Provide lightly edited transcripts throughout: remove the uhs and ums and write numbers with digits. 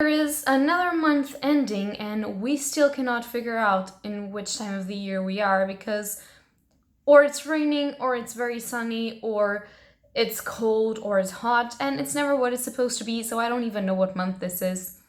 There is another month ending and we still cannot figure out in which time of the year we are because or it's raining or it's very sunny or it's cold or it's hot and it's never what it's supposed to be, so I don't even know what month this is.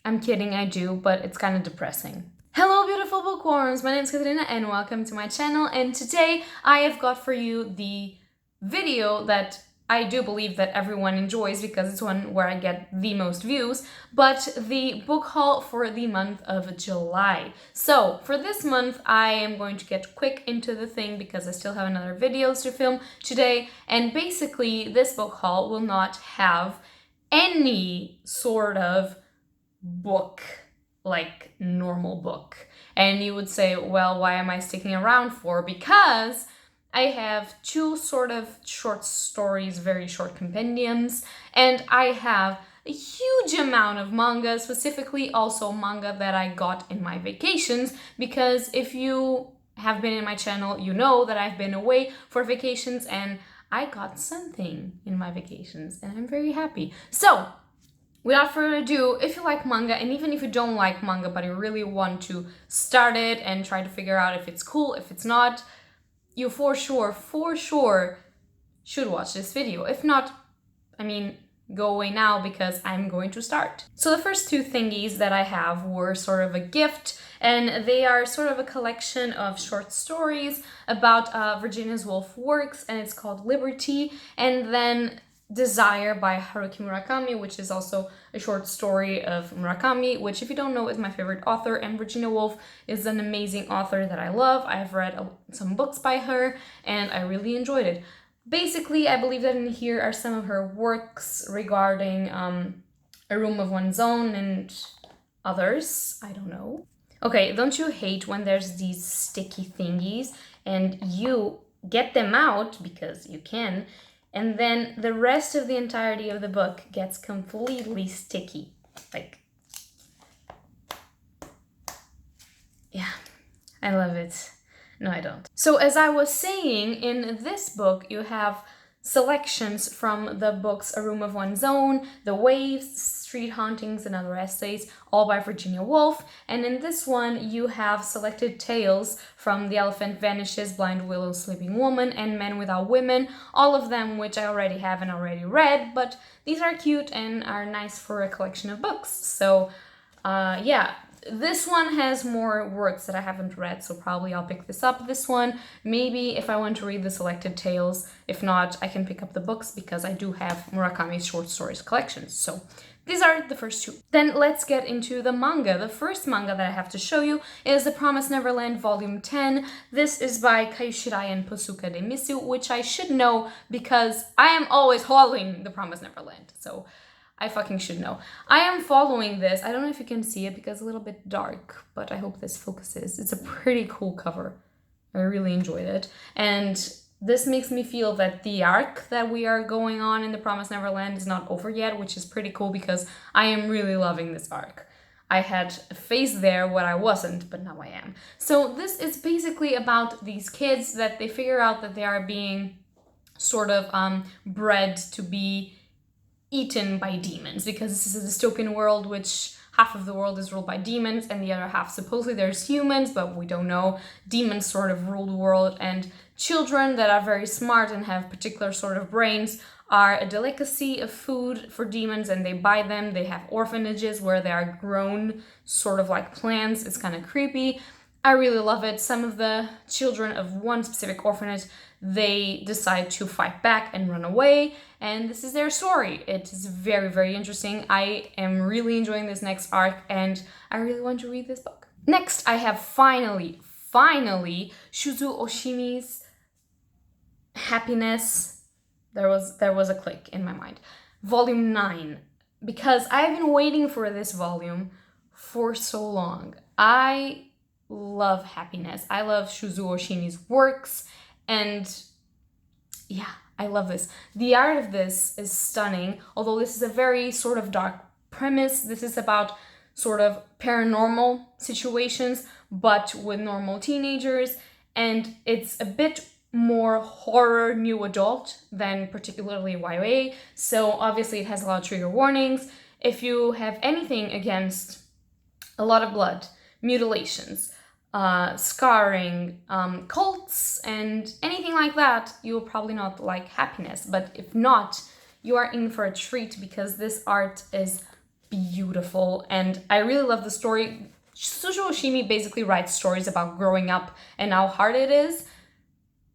I'm kidding, I do, but it's kind of depressing. Hello beautiful bookworms, my name is Katarina and welcome to my channel, and today I have got for you the video that I do believe that everyone enjoys because it's one where I get the most views, but the book haul for the month of July. So for this month, I am going to get quick into the thing because I still have another videos to film today, and basically this book haul will not have any sort of book, like normal book. And you would say, well, why am I sticking around for? Because I have two sort of short stories, very short compendiums, and I have a huge amount of manga, specifically also manga that I got in my vacations, because if you have been in my channel, you know that I've been away for vacations and I got something in my vacations and I'm very happy. So, without further ado, if you like manga, and even if you don't like manga but you really want to start it and try to figure out if it's cool, if it's not, you for sure should watch this video. If not, I mean, go away now because I'm going to start. So the first two thingies that I have were sort of a gift, and they are sort of a collection of short stories about Virginia Woolf works, and it's called Liberty, and then Desire by Haruki Murakami, which is also a short story of Murakami, which, if you don't know, is my favorite author, and Virginia Woolf is an amazing author that I love. I've read some books by her and I really enjoyed it. Basically, I believe that in here are some of her works regarding A Room of One's Own and others. I don't know. Okay, don't you hate when there's these sticky thingies and you get them out because you can, and then the rest of the entirety of the book gets completely sticky. Like, yeah, I love it. No, I don't. So as I was saying, in this book you have selections from the books A Room of One's Own, The Waves, Street Hauntings, and Other Essays, all by Virginia Woolf. And in this one you have selected tales from The Elephant Vanishes, Blind Willow, Sleeping Woman, and Men Without Women, all of them which I already have and already read, but these are cute and are nice for a collection of books. So yeah. This one has more works that I haven't read, so probably I'll pick this up. This one, maybe if I want to read the selected tales. If not, I can pick up the books because I do have Murakami's short stories collections. So these are the first two. Then let's get into the manga. The first manga that I have to show you is The Promised Neverland Volume 10. This is by Kaishirai and Posuka de Misu, which I should know because I am always hauling The Promised Neverland. So I fucking should know. I am following this. I don't know if you can see it because it's a little bit dark, but I hope this focuses. It's a pretty cool cover. I really enjoyed it. And this makes me feel that the arc that we are going on in The Promised Neverland is not over yet, which is pretty cool because I am really loving this arc. I had a phase there where I wasn't, but now I am. So this is basically about these kids that they figure out that they are being sort of bred to be eaten by demons, because this is a dystopian world which half of the world is ruled by demons and the other half supposedly there's humans, but we don't know. Demons sort of rule the world, and children that are very smart and have particular sort of brains are a delicacy of food for demons, and they buy them. They have orphanages where they are grown sort of like plants. It's kind of creepy. I really love it. Some of the children of one specific orphanage, they decide to fight back and run away, and this is their story. It is very, very interesting. I am really enjoying this next arc, and I really want to read this book. Next, I have finally, Shuzu Oshimi's Happiness. There was a click in my mind. Volume 9, because I've been waiting for this volume for so long. I love Happiness. I love Shuzu Oshimi's works, and yeah, I love this. The art of this is stunning, although this is a very sort of dark premise. This is about sort of paranormal situations, but with normal teenagers, and it's a bit more horror new adult than particularly YA, so obviously it has a lot of trigger warnings. if you have anything against a lot of blood, mutilations, scarring, cults, and anything like that, you will probably not like Happiness. But if not, you are in for a treat because this art is beautiful and I really love the story. Sujo Oshimi basically writes stories about growing up and how hard it is,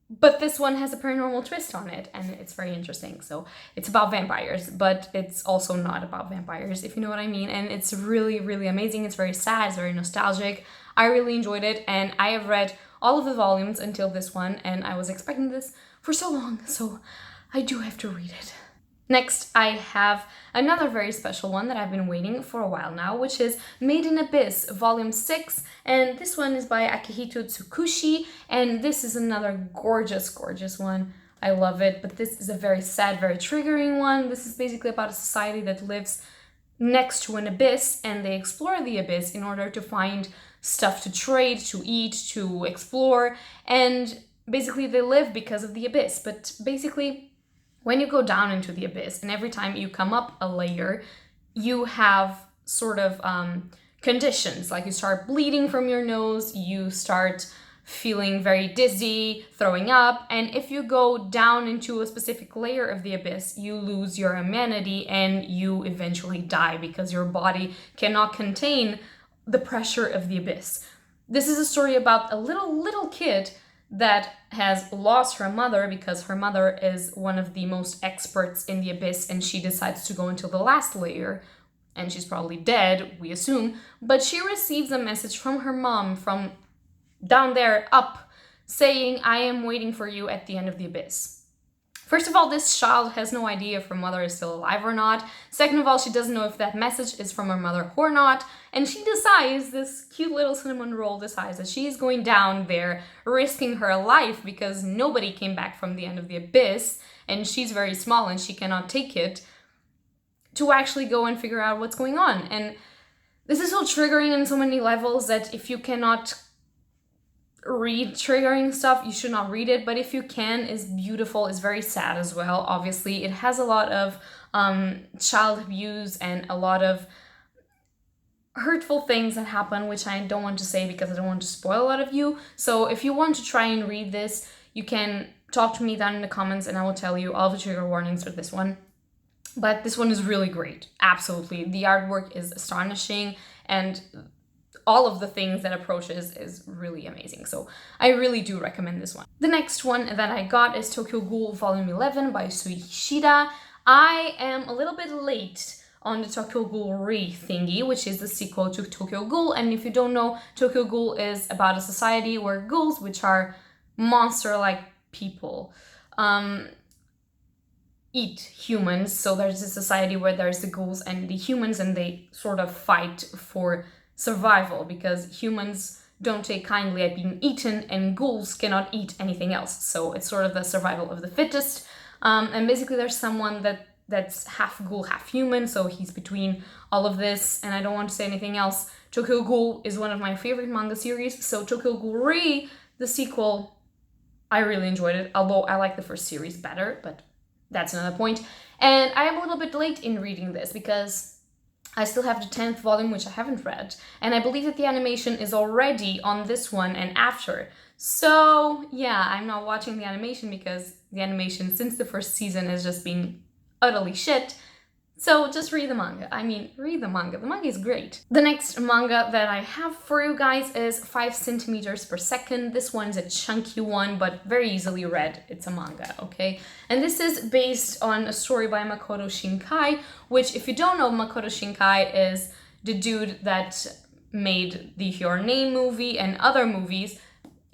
but this one has a paranormal twist on it and it's very interesting. So it's about vampires, but it's also not about vampires, if you know what I mean. And it's really, really amazing. It's very sad, it's very nostalgic. I really enjoyed it and I have read all of the volumes until this one and I was expecting this for so long, so I do have to read it. Next, I have another very special one that I've been waiting for a while now, which is Maiden Abyss, Volume 6, and this one is by Akihito Tsukushi, and this is another gorgeous, gorgeous one. I love it, but this is a very sad, very triggering one. This is basically about a society that lives next to an abyss, and they explore the abyss in order to find stuff to trade, to eat, to explore, and basically they live because of the abyss, but basically when you go down into the abyss and every time you come up a layer, you have sort of conditions, like you start bleeding from your nose, you start feeling very dizzy, throwing up, and if you go down into a specific layer of the abyss, you lose your humanity and you eventually die because your body cannot contain the pressure of the abyss. This is a story about a little kid that has lost her mother because her mother is one of the most experts in the abyss and she decides to go into the last layer and she's probably dead, we assume, but she receives a message from her mom from down there up saying, I am waiting for you at the end of the abyss. First of all, this child has no idea if her mother is still alive or not. Second of all, she doesn't know if that message is from her mother or not. And she decides, this cute little cinnamon roll decides that she's going down there, risking her life because nobody came back from the end of the abyss, and she's very small and she cannot take it, to actually go and figure out what's going on. And this is so triggering in so many levels that if you cannot read triggering stuff, you should not read it, but if you can, it's beautiful. It's very sad as well, obviously. It has a lot of child abuse and a lot of hurtful things that happen, which I don't want to say because I don't want to spoil a lot of you. So if you want to try and read this, you can talk to me down in the comments and I will tell you all the trigger warnings for this one. But this one is really great, absolutely. The artwork is astonishing and all of the things that approaches is really amazing. So I really do recommend this one. The next one that I got is Tokyo Ghoul Volume 11 by Sui Hishida. I am a little bit late on the Tokyo Ghoul Thingy, which is the sequel to Tokyo Ghoul. And if you don't know, Tokyo Ghoul is about a society where ghouls, which are monster-like people, eat humans. So there's a society where there's the ghouls and the humans and they sort of fight for survival because humans don't take kindly at being eaten and ghouls cannot eat anything else. So it's sort of the survival of the fittest. And basically there's someone that's half ghoul, half human, so he's between all of this, and I don't want to say anything else. Tokyo Ghoul is one of my favorite manga series, so Tokyo Ghoul the sequel, I really enjoyed it, although I like the first series better, but that's another point. And I am a little bit late in reading this because I still have the 10th volume, which I haven't read, and I believe that the animation is already on this one and after. So yeah, I'm not watching the animation because the animation since the first season has just been utterly shit. So just read the manga. I mean, read the manga. The manga is great. The next manga that I have for you guys is 5 centimeters per second. This one's a chunky one, but very easily read. It's a manga, okay? And this is based on a story by Makoto Shinkai, which, if you don't know, Makoto Shinkai is the dude that made the Your Name movie and other movies,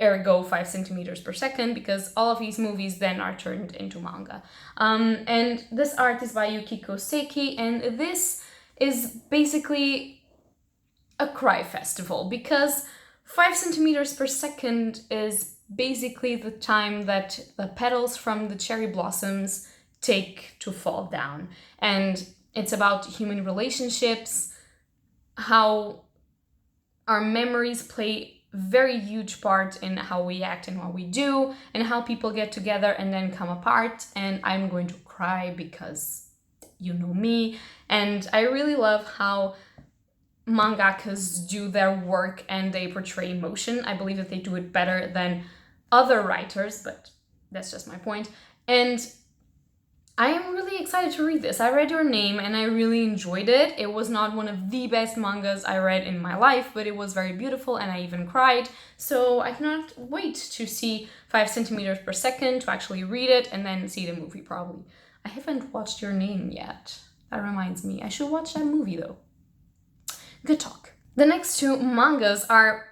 ergo 5 centimeters per second, because all of these movies then are turned into manga. And this art is by Yukiko Seki, and this is basically a cry festival, because 5 centimeters per second is basically the time that the petals from the cherry blossoms take to fall down. And it's about human relationships, how our memories play very huge part in how we act and what we do, and how people get together and then come apart. And I'm going to cry because you know me, and I really love how mangakas do their work and they portray emotion. I believe that they do it better than other writers, but that's just my point. And I am really excited to read this. I read Your Name and I really enjoyed it. It was not one of the best mangas I read in my life, but it was very beautiful and I even cried. So I cannot wait to see 5 centimeters per second, to actually read it and then see the movie probably. I haven't watched Your Name yet. That reminds me, I should watch that movie though. Good talk. The next 2 mangas are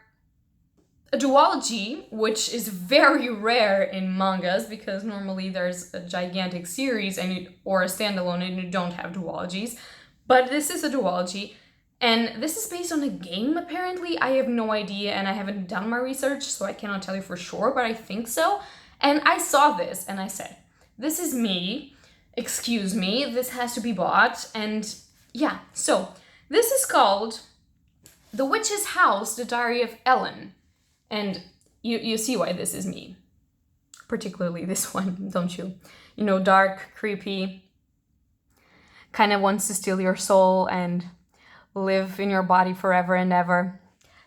a duology, which is very rare in mangas because normally there's a gigantic series or a standalone and you don't have duologies. But this is a duology, and this is based on a game apparently. I have no idea and I haven't done my research, so I cannot tell you for sure, but I think so. And I saw this and I said, this is me, excuse me, this has to be bought. And yeah, so this is called The Witch's House, The Diary of Ellen. And you see why this is me. Particularly this one, don't you? You know, dark, creepy, kind of wants to steal your soul and live in your body forever and ever.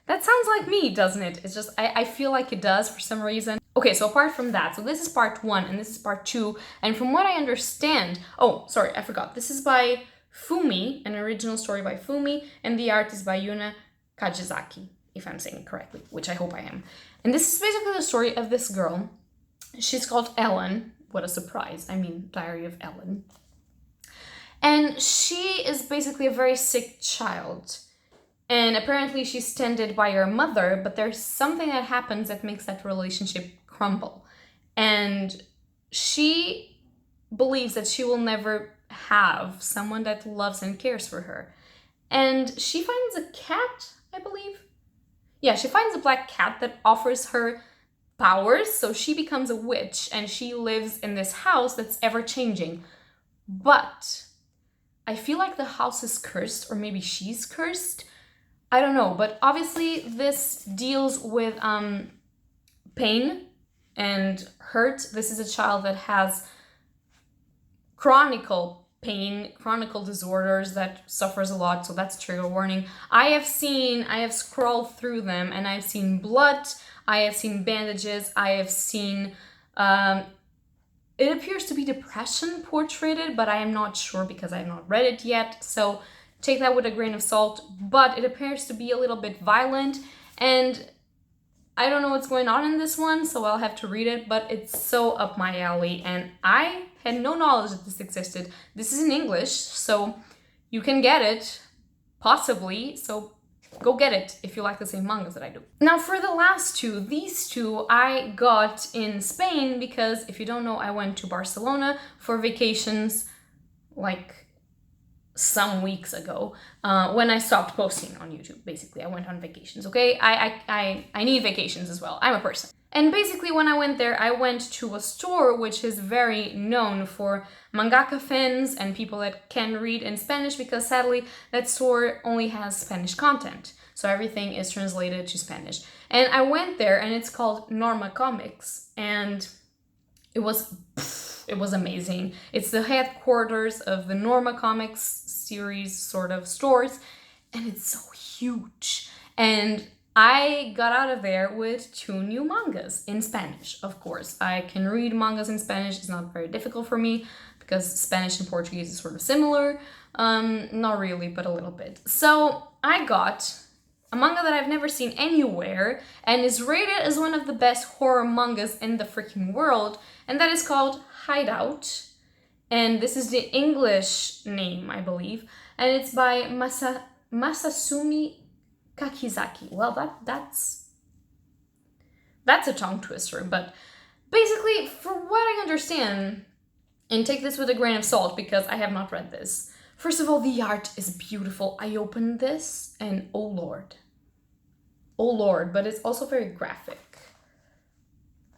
That sounds like me, doesn't it? It's just, I feel like it does for some reason. Okay, so apart from that, so this is part 1 and this is part 2. And from what I understand, oh, sorry, I forgot. This is by Fumi, an original story by Fumi, and the art is by Yuna Kajizaki, if I'm saying it correctly, which I hope I am. And this is basically the story of this girl. She's called Ellen. What a surprise. I mean, Diary of Ellen. And she is basically a very sick child. And apparently she's tended by her mother, but there's something that happens that makes that relationship crumble. And she believes that she will never have someone that loves and cares for her. And she finds a cat, I believe. Yeah, she finds a black cat that offers her powers, so she becomes a witch and she lives in this house that's ever changing. But I feel like the house is cursed, or maybe she's cursed. I don't know, but obviously this deals with pain and hurt. This is a child that has chronic pain, chronic disorders, that suffers a lot, so that's trigger warning. I have scrolled through them and I've seen blood, I have seen bandages, I have seen, it appears to be depression portrayed, but I am not sure because I have not read it yet, so take that with a grain of salt, but it appears to be a little bit violent, and I don't know what's going on in this one, so I'll have to read it, but it's so up my alley, and I had no knowledge that this existed. This is in English, so you can get it, possibly, so go get it if you like the same mangas that I do. Now for the last 2, these 2 I got in Spain because, if you don't know, I went to Barcelona for vacations like some weeks ago when I stopped posting on YouTube. Basically, I went on vacations, okay? I need vacations as well. I'm a person. And basically when I went there, I went to a store which is very known for mangaka fans and people that can read in Spanish, because sadly that store only has Spanish content. So everything is translated to Spanish. And I went there and it's called Norma Comics, and it was amazing. It's the headquarters of the Norma Comics series sort of stores, and it's so huge. And I got out of there with 2 new mangas in Spanish, of course. I can read mangas in Spanish. It's not very difficult for me because Spanish and Portuguese is sort of similar. Not really, but a little bit. So I got a manga that I've never seen anywhere and is rated as one of the best horror mangas in the freaking world, and that is called Hideout. And this is the English name, I believe, and it's by Masasumi Kakizaki. Well, that's a tongue twister, but basically, for what I understand, and take this with a grain of salt because I have not read this. First of all, the art is beautiful. I opened this and oh lord, but it's also very graphic.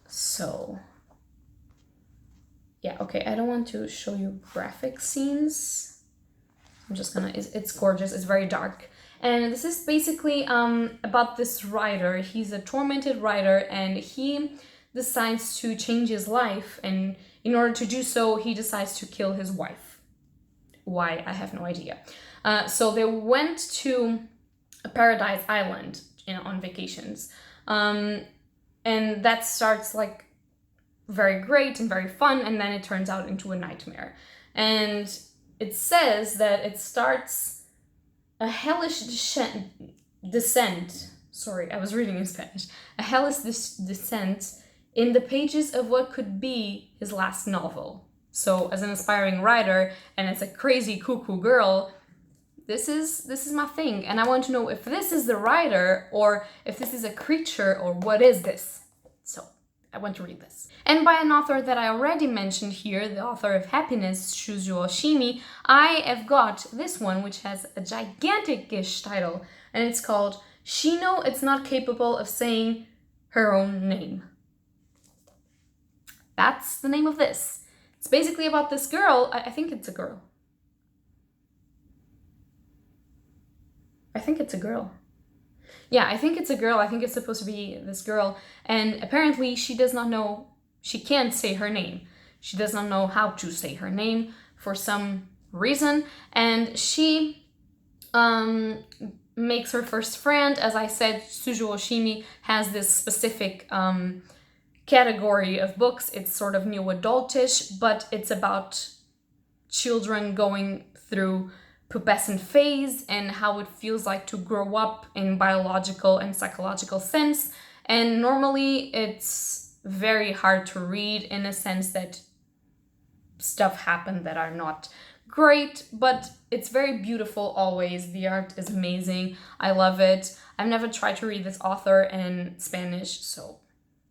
So, yeah, okay, I don't want to show you graphic scenes. I'm just gonna, it's gorgeous, it's very dark. And this is basically about this writer. He's a tormented writer and he decides to change his life, and in order to do so, he decides to kill his wife. why, I have no idea. So they went to a paradise island on vacations. And that starts like very great and very fun, and then it turns out into a nightmare. And it says that it starts a hellish descent. Sorry, I was reading in Spanish. A hellish descent in the pages of what could be his last novel. So as an aspiring writer and as a crazy cuckoo girl, this is my thing, and I want to know if this is the writer or if this is a creature or what is this. So I want to read this. And by an author that I already mentioned here, the author of Happiness, Shuzo Oshimi, I have got this one, which has a gigantic-ish title, and it's called Shino It's Not Capable of Saying Her Own Name. That's the name of this. It's basically about this girl. I think it's a girl. I think it's a girl. Yeah, I think it's a girl. I think it's supposed to be this girl. And apparently she does not know, she can't say her name. She does not know how to say her name for some reason. And she makes her first friend. As I said, Shuzo Oshimi has this specific category of books. It's sort of new adultish, but it's about children going through pubescent phase and how it feels like to grow up in biological and psychological sense. And normally it's very hard to read in a sense that stuff happen that are not great, but it's very beautiful always. The art is amazing. I love it. I've never tried to read this author in Spanish, so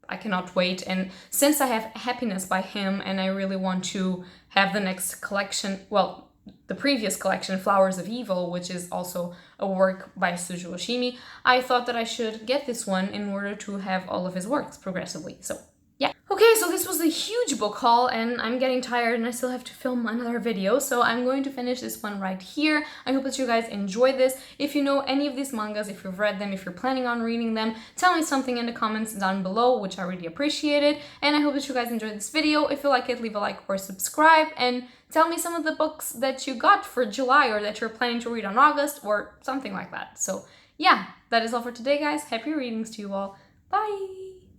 I cannot wait. And since I have Happiness by him and I really want to have the next collection, well, the previous collection, Flowers of Evil, which is also a work by Shuzo Oshimi, I thought that I should get this one in order to have all of his works progressively. So yeah. Okay, so this was a huge book haul and I'm getting tired and I still have to film another video, so I'm going to finish this one right here. I hope that you guys enjoyed this. If you know any of these mangas, if you've read them, if you're planning on reading them, tell me something in the comments down below, which I really appreciate it. And I hope that you guys enjoyed this video. If you like it, leave a like or subscribe, and tell me some of the books that you got for July or that you're planning to read on August or something like that. So yeah, that is all for today, guys. Happy readings to you all. Bye!